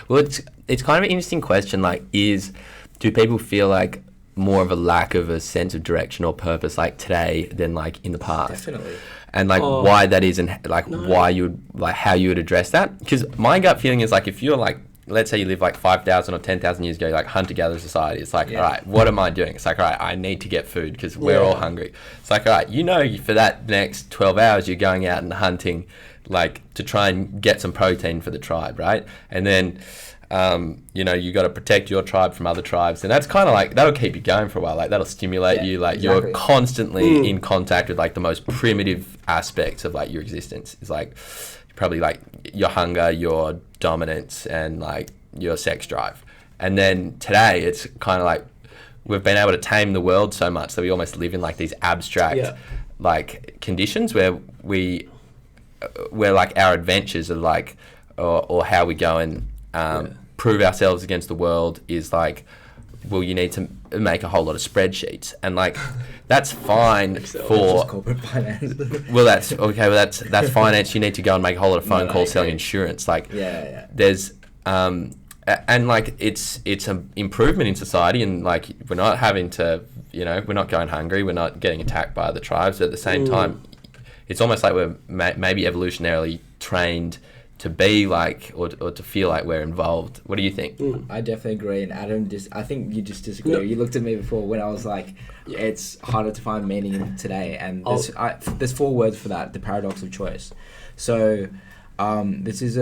Well, it's kind of an interesting question. Like, do people feel like more of a lack of a sense of direction or purpose like today than like in the past? Definitely. And like why that is, and like why you would, like how you would address that? Because my gut feeling is like, if you're like, let's say you live like 5,000 or 10,000 years ago, like hunter-gatherer society, it's like, all right, what am I doing? It's like, all right, I need to get food because we're all hungry. It's like, all right, for that next 12 hours, you're going out and hunting, like to try and get some protein for the tribe, right? And then, you got to protect your tribe from other tribes. And that's kind of like, that'll keep you going for a while. Like that'll stimulate you. Like you're constantly in contact with like the most primitive aspects of like your existence. It's like probably like your hunger, your dominance, and like your sex drive. And then today it's kind of like we've been able to tame the world so much that we almost live in like these abstract like conditions where like our adventures are like, or how we go and prove ourselves against the world is like, well, you need to make a whole lot of spreadsheets, and like that's fine for corporate finance. well, that's okay. Well, that's finance. You need to go and make a whole lot of phone calls selling insurance. Like, there's and like it's an improvement in society, and like we're not having to, we're not going hungry. We're not getting attacked by other tribes. But at the same time, it's almost like we're maybe evolutionarily trained to be like, or to feel like we're involved. What do you think? I definitely agree. And Adam, I think you just disagree. No. You looked at me before when I was like, it's harder to find meaning in today. And there's 4 words for that: the paradox of choice. So this is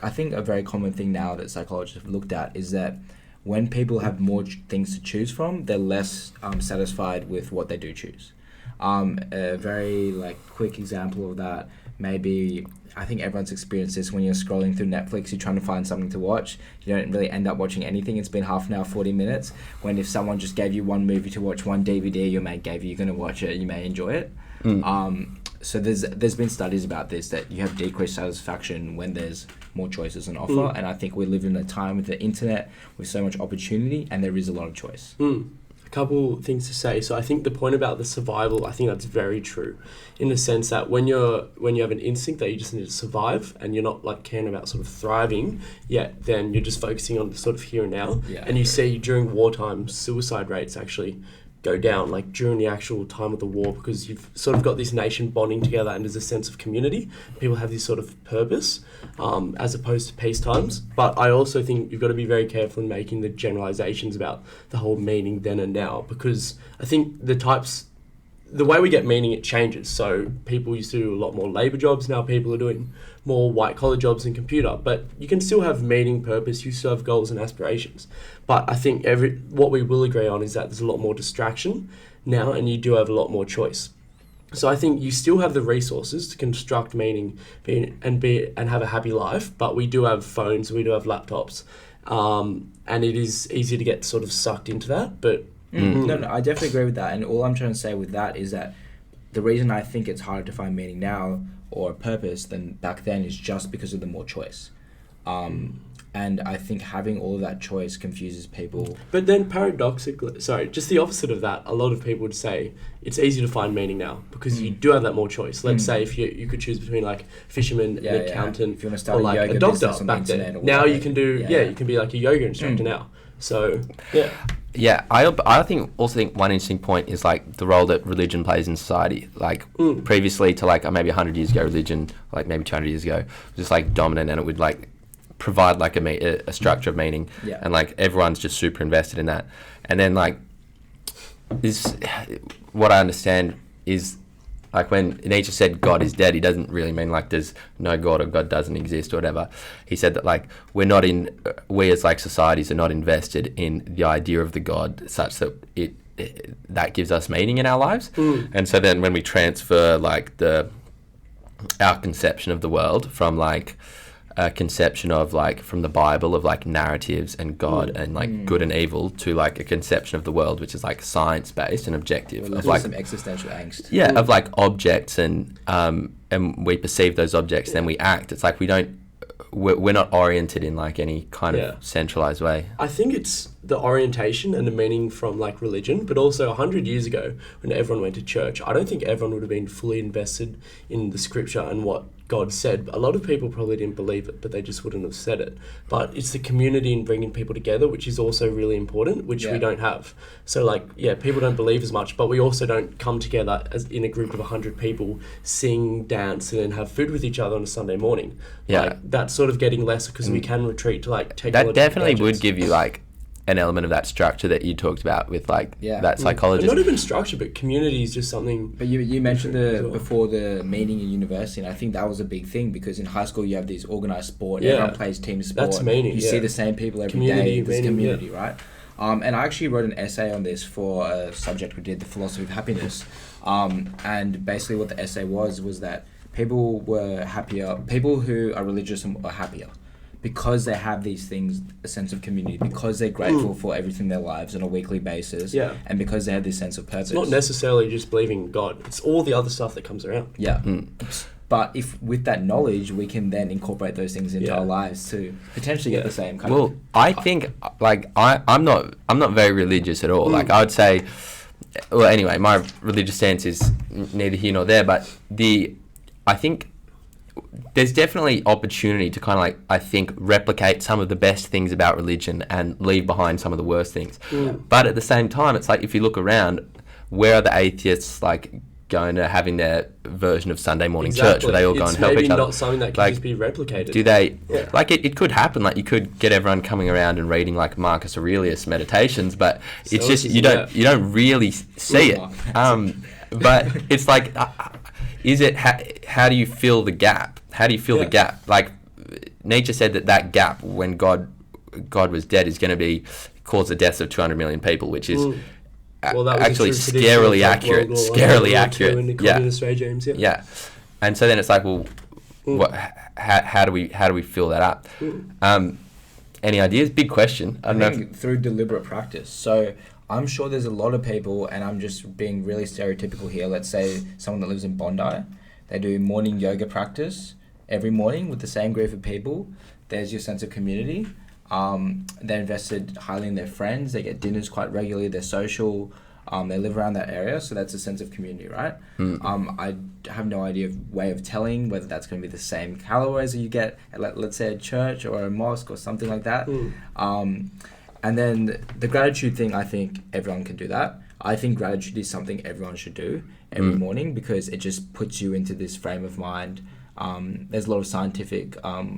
I think a very common thing now that psychologists have looked at is that when people have more things to choose from, they're less satisfied with what they do choose. A very like quick example of that maybe, I think everyone's experienced this when you're scrolling through Netflix, you're trying to find something to watch. You don't really end up watching anything. It's been half an hour, 40 minutes. When if someone just gave you one movie to watch, one DVD your mate gave you, you're going to watch it, you may enjoy it. So there's been studies about this, that you have decreased satisfaction when there's more choices on offer. And I think we live in a time with the internet with so much opportunity, and there is a lot of choice. Couple things to say. So I think the point about the survival, I think that's very true, in the sense that when you have an instinct that you just need to survive and you're not like caring about sort of thriving yet, then you're just focusing on the sort of here and now. And you see during wartime suicide rates actually go down, like during the actual time of the war, because you've sort of got this nation bonding together and there's a sense of community. People have this sort of purpose, as opposed to peace times. But I also think you've got to be very careful in making the generalizations about the whole meaning then and now, because I think the way we get meaning, it changes. So people used to do a lot more labor jobs. Now people are doing more white collar jobs in computer, but you can still have meaning, purpose, you still have goals and aspirations. But I think what we will agree on is that there's a lot more distraction now, and you do have a lot more choice. So I think you still have the resources to construct meaning and have a happy life, but we do have phones, we do have laptops, and it is easy to get sort of sucked into that. But No, I definitely agree with that. And all I'm trying to say with that is that the reason I think it's harder to find meaning now or a purpose than back then is just because of the more choice. And I think having all of that choice confuses people. But then paradoxically, just the opposite of that, a lot of people would say it's easy to find meaning now because you do have that more choice. Let's say if you could choose between like fisherman, an accountant, if you want to start or like a doctor back then. Now you can do, you can be like a yoga instructor now. So, Yeah, I think one interesting point is like the role that religion plays in society. Like previously to like maybe 100 years ago, religion, like maybe 200 years ago, was just like dominant, and it would like provide like a structure of meaning, and like everyone's just super invested in that. And then like this, what I understand is like when Nietzsche said God is dead, he doesn't really mean like there's no God or God doesn't exist or whatever. He said that like we as like societies are not invested in the idea of the God such that that gives us meaning in our lives. And so then when we transfer like our conception of the world from like a conception of like from the Bible of like narratives and God and like good and evil to like a conception of the world which is like science based and objective, of like some existential angst. Of like objects and we perceive those objects, then we act. It's like we're not oriented in like any kind of centralized way. I think it's the orientation and the meaning from like religion, but also 100 years ago when everyone went to church, I don't think everyone would have been fully invested in the scripture and what God said. A lot of people probably didn't believe it, but they just wouldn't have said it. But it's the community and bringing people together, which is also really important, which we don't have. So like, yeah, people don't believe as much, but we also don't come together as in a group of 100 people, sing, dance, and then have food with each other on a Sunday morning. Yeah. Like, that's sort of getting less because we can retreat to like technology. That definitely gadgets. would give you like an element of that structure that you talked about with like that And psychologist. not even structure, but community is just something. But you mentioned before the meaning in university, and I think that was a big thing because in high school you have these organized sport, everyone plays team sport. That's meaning. You see the same people every Community, day. There's meaning, community, right? And I actually wrote an essay on this for a subject we did, the philosophy of happiness. And basically what the essay was that people were happier. People who are religious are happier because they have these things, a sense of community, because they're grateful for everything in their lives on a weekly basis, and because they have this sense of purpose. It's not necessarily just believing in God. It's all the other stuff that comes around. Yeah. But if with that knowledge, we can then incorporate those things into our lives to potentially get the same kind of... Well, I think, like, I'm not very religious at all. Like, I would say... Well, anyway, my religious stance is neither here nor there, but I think there's definitely opportunity to kind of like, I think, replicate some of the best things about religion and leave behind some of the worst things. But at the same time, it's like, if you look around, where are the atheists like going to having their version of Sunday morning church where they all go and help each other? It's maybe not something that can just be replicated. Do they, like it could happen, like you could get everyone coming around and reading like Marcus Aurelius meditations, but it's just, you don't really see it. But it's like, is it, how do you fill the gap? How do you fill the gap? Like Nietzsche said that gap when God was dead is going to cause the deaths of 200 million people, which is actually scarily accurate. Scarily accurate. In the communist regimes, and so then it's like, well, how do we fill that up? Any ideas? Big question. I think through deliberate practice. So I'm sure there's a lot of people, and I'm just being really stereotypical here. Let's say someone that lives in Bondi, they do morning yoga practice every morning with the same group of people. There's your sense of community. They're invested highly in their friends. They get dinners quite regularly. They're social. They live around that area, so that's a sense of community, right? I have no way of telling whether that's going to be the same calories that you get at, let's say, a church or a mosque or something like that. And then the gratitude thing, I think everyone can do that. I think gratitude is something everyone should do every morning because it just puts you into this frame of mind. There's a lot of scientific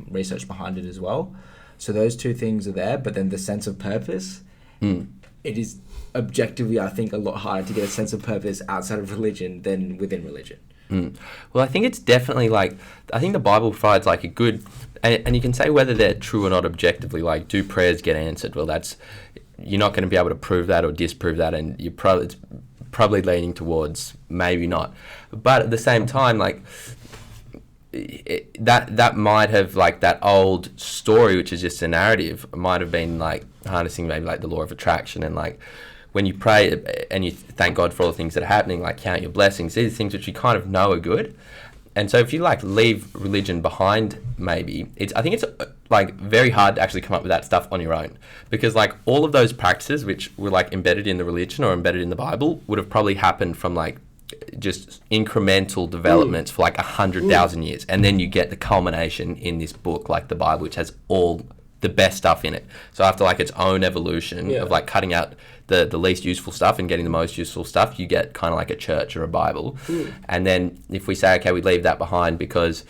research behind it as well. So those two things are there, but then the sense of purpose, it is objectively, I think, a lot harder to get a sense of purpose outside of religion than within religion. Well, I think it's definitely like, I think the Bible provides like a good, and you can say whether they're true or not objectively, like do prayers get answered? Well, you're not going to be able to prove that or disprove that, and it's probably leaning towards maybe not. But at the same time, like, that might have, like, that old story, which is just a narrative, might have been like harnessing maybe like the law of attraction, and like when you pray and you thank God for all the things that are happening, like count your blessings, these are things which you kind of know are good. And so if you like leave religion behind, maybe I think it's like very hard to actually come up with that stuff on your own, because like all of those practices which were like embedded in the religion or embedded in the Bible would have probably happened from like just incremental developments for like 100,000 years, and then you get the culmination in this book like the Bible, which has all the best stuff in it. So after like its own evolution of like cutting out the least useful stuff and getting the most useful stuff, you get kind of like a church or a Bible. And then if we say, okay, we leave that behind because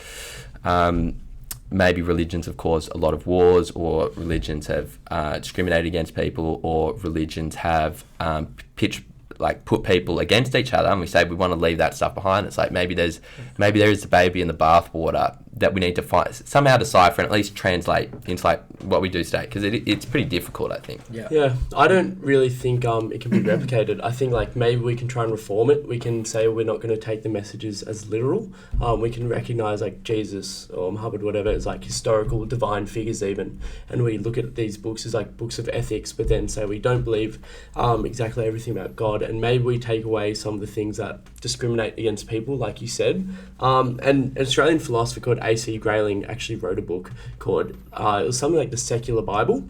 maybe religions have caused a lot of wars, or religions have discriminated against people, or religions have put people against each other, and we say we want to leave that stuff behind. It's like maybe there is the baby in the bathwater that we need to somehow decipher and at least translate into like what we do today, because it's pretty difficult, I think. Yeah, I don't really think it can be replicated. I think like maybe we can try and reform it. We can say we're not going to take the messages as literal. We can recognize like Jesus or Muhammad, whatever, as like historical divine figures even, and we look at these books as like books of ethics, but then say we don't believe exactly everything about God, and maybe we take away some of the things that discriminate against people, like you said. And an Australian philosopher called A.C. Grayling actually wrote a book called, it was something like The Secular Bible.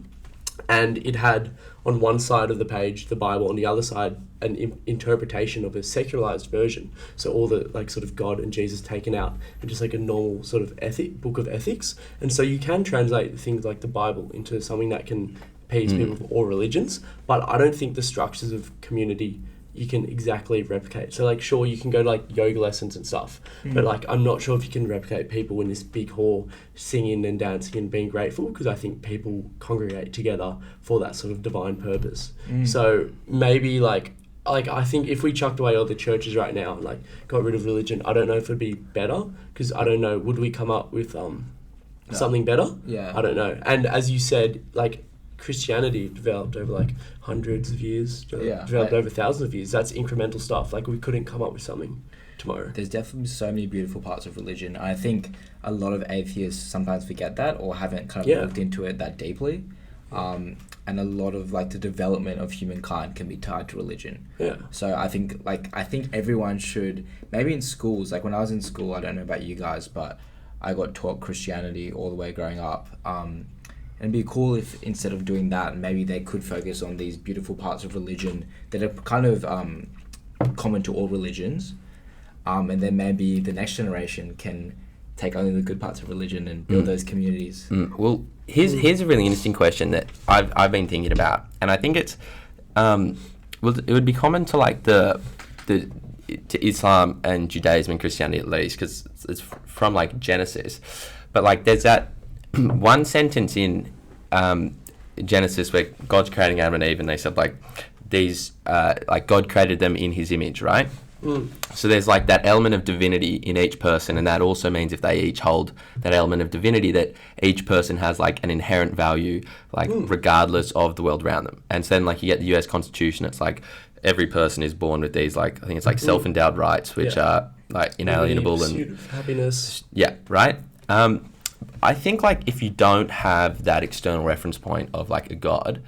and it had on one side of the page the Bible, on the other side an interpretation of a secularized version. So all the like sort of God and Jesus taken out, and just like a normal sort of book of ethics. And so you can translate things like the Bible into something that can appease people of all religions, but I don't think the structures of community you can exactly replicate. So like, sure, you can go to like yoga lessons and stuff, but like, I'm not sure if you can replicate people in this big hall singing and dancing and being grateful, because I think people congregate together for that sort of divine purpose. So maybe like I think if we chucked away all the churches right now and like got rid of religion, I don't know if it'd be better, because I don't know, would we come up with something better? Yeah. I don't know. And as you said, like, Christianity developed over like hundreds of years, developed over thousands of years. That's incremental stuff. Like, we couldn't come up with something tomorrow. There's definitely so many beautiful parts of religion. I think a lot of atheists sometimes forget that, or haven't kind of looked into it that deeply. And a lot of like the development of humankind can be tied to religion. Yeah. So I think everyone should, maybe in schools, like when I was in school, I don't know about you guys, but I got taught Christianity all the way growing up. And it'd be cool if instead of doing that, maybe they could focus on these beautiful parts of religion that are kind of common to all religions. And then maybe the next generation can take only the good parts of religion and build those communities. Well, here's a really interesting question that I've been thinking about, and I think it's it would be common to like to Islam and Judaism and Christianity at least, because it's from like Genesis, but like there's that one sentence in Genesis where God's creating Adam and Eve, and they said like these like God created them in His image, right? So there's like that element of divinity in each person, and that also means if they each hold that element of divinity, that each person has like an inherent value, like regardless of the world around them. And so then like you get the US Constitution, it's like every person is born with these like, I think it's like self-endowed rights, which are like inalienable and happiness. Yeah, right. I think like if you don't have that external reference point of like a God,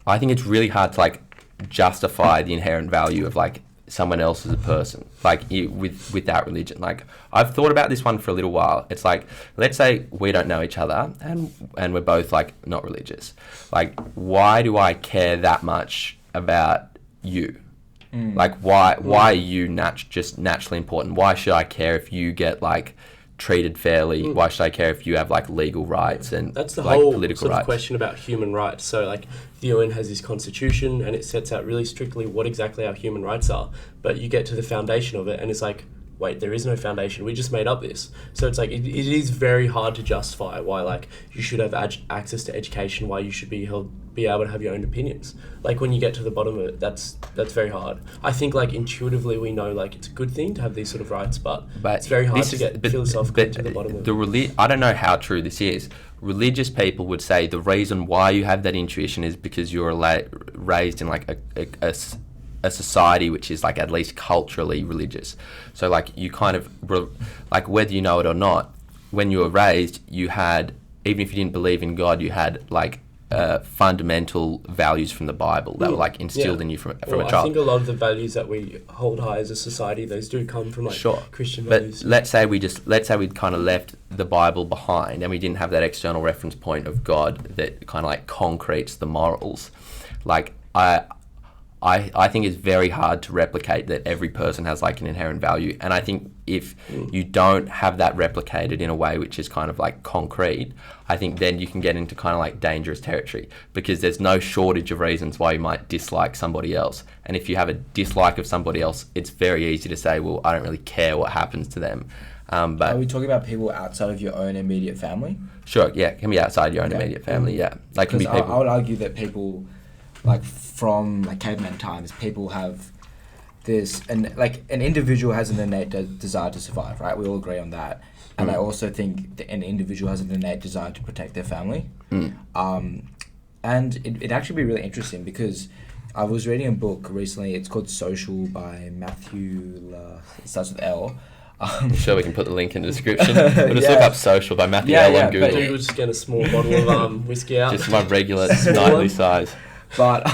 I think it's really hard to like justify the inherent value of like someone else as a person, like with that religion. Like I've thought about this one for a little while. It's like, let's say we don't know each other and we're both like not religious. Like, why do I care that much about you? Like why are you just naturally important? Why should I care if you get like treated fairly? Why should I care if you have like legal rights and that's the like whole political sort rights? of question about human rights. So like the UN has this constitution and it sets out really strictly what exactly our human rights are, but you get to the foundation of it and it's like, wait, there is no foundation, we just made up this. So it's like it is very hard to justify why like you should have access to education, why you should be able to have your own opinions. Like when you get to the bottom of it, that's very hard. I think like intuitively we know like it's a good thing to have these sort of rights, but it's very hard to feel yourself to the bottom of it. I don't know how true this is. Religious people would say the reason why you have that intuition is because you're raised in like a society which is like at least culturally religious. So like you kind of like whether you know it or not, when you were raised, you had, even if you didn't believe in God, you had like fundamental values from the Bible that were like instilled in you from a child. I think a lot of the values that we hold high as a society, those do come from like Christian values. But let's say we'd kind of left the Bible behind and we didn't have that external reference point of God that kind of like concretes the morals. Like I think it's very hard to replicate that every person has like an inherent value. And I think if you don't have that replicated in a way which is kind of like concrete, I think then you can get into kind of like dangerous territory, because there's no shortage of reasons why you might dislike somebody else. And if you have a dislike of somebody else, it's very easy to say, well, I don't really care what happens to them. But are we talking about people outside of your own immediate family? Sure, yeah, it can be outside your own immediate family, yeah. Like can be people. I would argue that people, like from like caveman times, people have this, and like an individual has an innate desire to survive, right? We all agree on that. And I also think that an individual has an innate desire to protect their family. And it'd actually be really interesting, because I was reading a book recently. It's called Social by Matthew, it starts with L. I'm sure we can put the link in the description. We'll just look up Social by Matthew L on Google. We'll just get a small bottle of whiskey out. Just my regular nightly size. But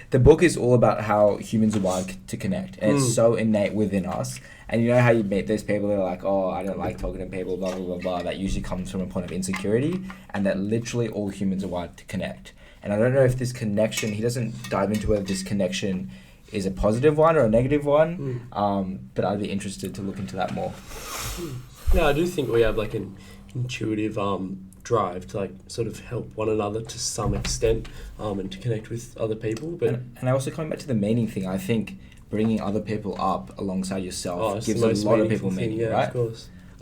the book is all about how humans are wired to connect, and it's so innate within us. And you know how you meet those people that are like, oh, I don't like talking to people, blah, blah, blah, blah. That usually comes from a point of insecurity, and that literally all humans are wired to connect. And I don't know if this connection, he doesn't dive into whether this connection is a positive one or a negative one, but I'd be interested to look into that more. Yeah, I do think we have like an intuitive drive to like sort of help one another to some extent, and to connect with other people. But and I also coming back to the meaning thing, I think bringing other people up alongside yourself it's gives the a most lot of meaningful people thing, meaning, yeah, right? Of course.